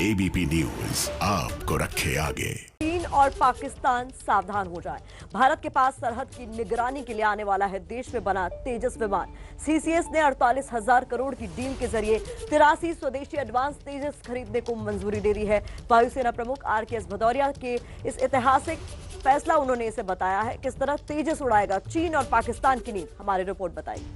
ABP news आपको रखे आगे। चीन और पाकिस्तान सावधान हो जाए। भारत के पास सरहद की निगरानी के लिए आने वाला है देश में बना तेजस विमान। सीसीएस ने 48,000 करोड़ की डील के जरिए 83 स्वदेशी एडवांस तेजस खरीदने को मंजूरी दे दी है। वायुसेना प्रमुख आरकेएस भदौरिया के इस ऐतिहासिक फैसला उन्होंने इसे बताया है। किस तरह तेजस उड़ाएगा चीन और पाकिस्तान की नींद, हमारी रिपोर्ट बताएगी।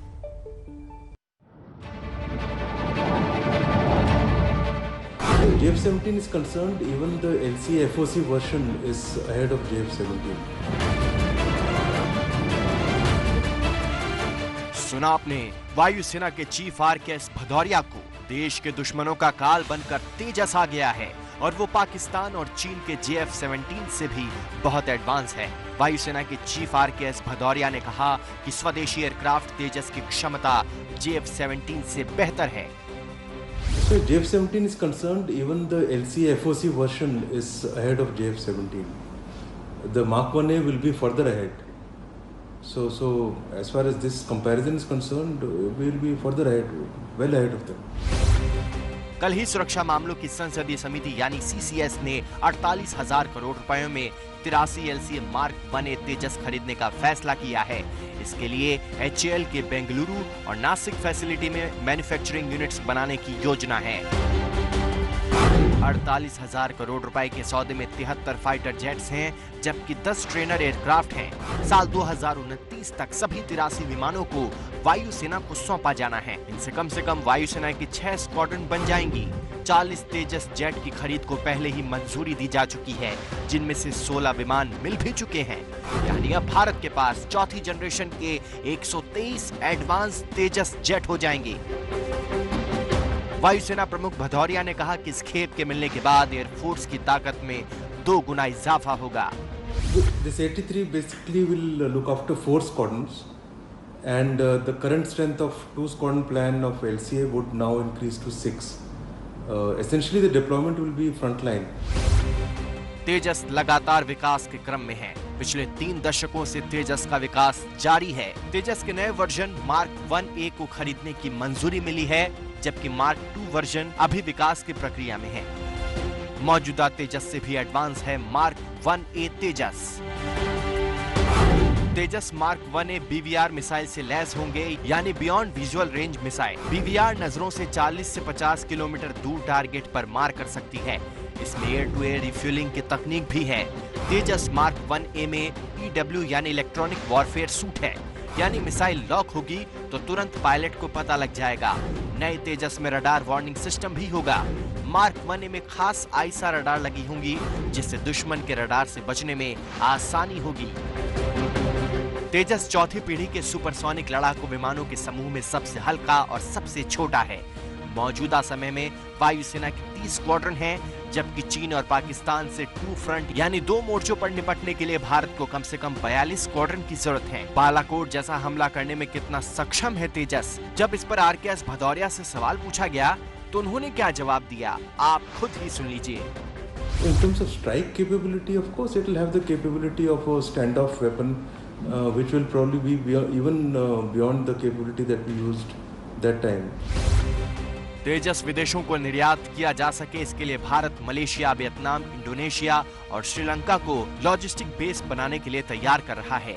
JF-17 is concerned, even the LCA FOC version is ahead of JF-17. सुना आपने वायुसेना के चीफ आरकेएस भदौरिया को। देश के दुश्मनों का काल बनकर तेजस आ गया है और वो पाकिस्तान और चीन के JF-17 से भी बहुत एडवांस है। वायुसेना के चीफ आरकेएस भदौरिया ने कहा कि स्वदेशी एयरक्राफ्ट तेजस की क्षमता JF-17 से बेहतर है। So JF-17 is concerned, even the LCA FOC version is ahead of JF-17. The Mark 1A will be further ahead. So as far as this comparison is concerned, we will be further ahead, well ahead of them. कल ही सुरक्षा मामलों की संसदीय समिति यानी CCS ने 48,000 करोड़ रुपयों में 83 LCA मार्क 1A तेजस खरीदने का फैसला किया है। इसके लिए HAL के बेंगलुरु और नासिक फैसिलिटी में मैन्युफैक्चरिंग यूनिट्स बनाने की योजना है। 48,000 करोड़ रुपए के सौदे में 73 फाइटर जेट्स हैं, जबकि 10 ट्रेनर एयरक्राफ्ट हैं। साल 2029 तक सभी 83 विमानों को वायुसेना को सौंपा जाना है। इनसे कम से कम वायुसेना की 6 स्क्वाड्रन बन जाएंगी। 40 तेजस जेट की खरीद को पहले ही मंजूरी दी जा चुकी है, जिनमें से 16 विमान मिल भी चुके हैं। यानी अब भारत के पास चौथी जनरेशन के 123 एडवांस तेजस जेट हो जाएंगे। वायुसेना प्रमुख भदौरिया ने कहा कि इस खेप के मिलने के बाद एयरफोर्स की ताकत में 2 गुना इजाफा होगा। This 83 basically will look after 4 squadrons, and the current strength of 2 squadron plan of LCA would now increase to 6. Essentially the deployment will be frontline. तेजस लगातार विकास के क्रम में है। पिछले 3 दशकों से तेजस का विकास जारी है। तेजस के नए वर्जन मार्क 1A को खरीदने की मंजूरी मिली है, जबकि मार्क 2 वर्जन अभी विकास की प्रक्रिया में है। मौजूदा तेजस से भी एडवांस है मार्क 1A तेजस। तेजस मार्क 1A BVR मिसाइल से लैस होंगे, यानी beyond visual range missile. BVR नजरों से 40 से 50 किलोमीटर दूर टारगेट पर मार कर सकती है। इसमें एयर टू एयर रिफ्यूलिंग की तकनीक भी है। तेजस मार्क 1A में EW यानी इलेक्ट्रॉनिक वॉरफेयर सूट है, यानी मिसाइल लॉक होगी तो तुरंत पायलट को पता लग जाएगा। नए तेजस में रडार वार्निंग सिस्टम भी होगा। मार्क 1A में खास आईसा रडार लगी होंगी, जिससे दुश्मन के रडार से बचने में आसानी होगी। तेजस चौथी पीढ़ी के सुपरसोनिक लड़ाकू विमानों के समूह में सबसे हल्का और सबसे छोटा है। मौजूदा समय में वायुसेना के 30 स्क्वाड्रन हैं, जबकि चीन और पाकिस्तान से 2 फ्रंट यानी 2 मोर्चों पर निपटने के लिए भारत को कम से कम 42 स्क्वाड्रन की जरूरत है। बालाकोट जैसा हमला करने में कितना सक्षम है तेजस? जब इस पर आरकेएस भदौरिया से सवाल पूछा गया तो उन्होंने क्या जवाब दिया, आप खुद ही सुन लीजिए। In terms of strike capability, of course, it will have the capability of a standoff weapon, which will probably be beyond the capability that we used that time. तेजस विदेशों को निर्यात किया जा सके, इसके लिए भारत मलेशिया, वियतनाम, इंडोनेशिया और श्रीलंका को लॉजिस्टिक बेस बनाने के लिए तैयार कर रहा है।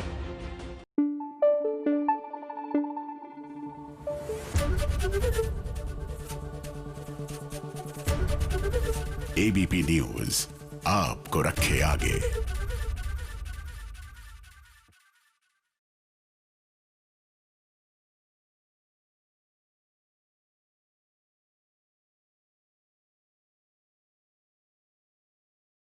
एबीपी न्यूज आपको रखे आगे।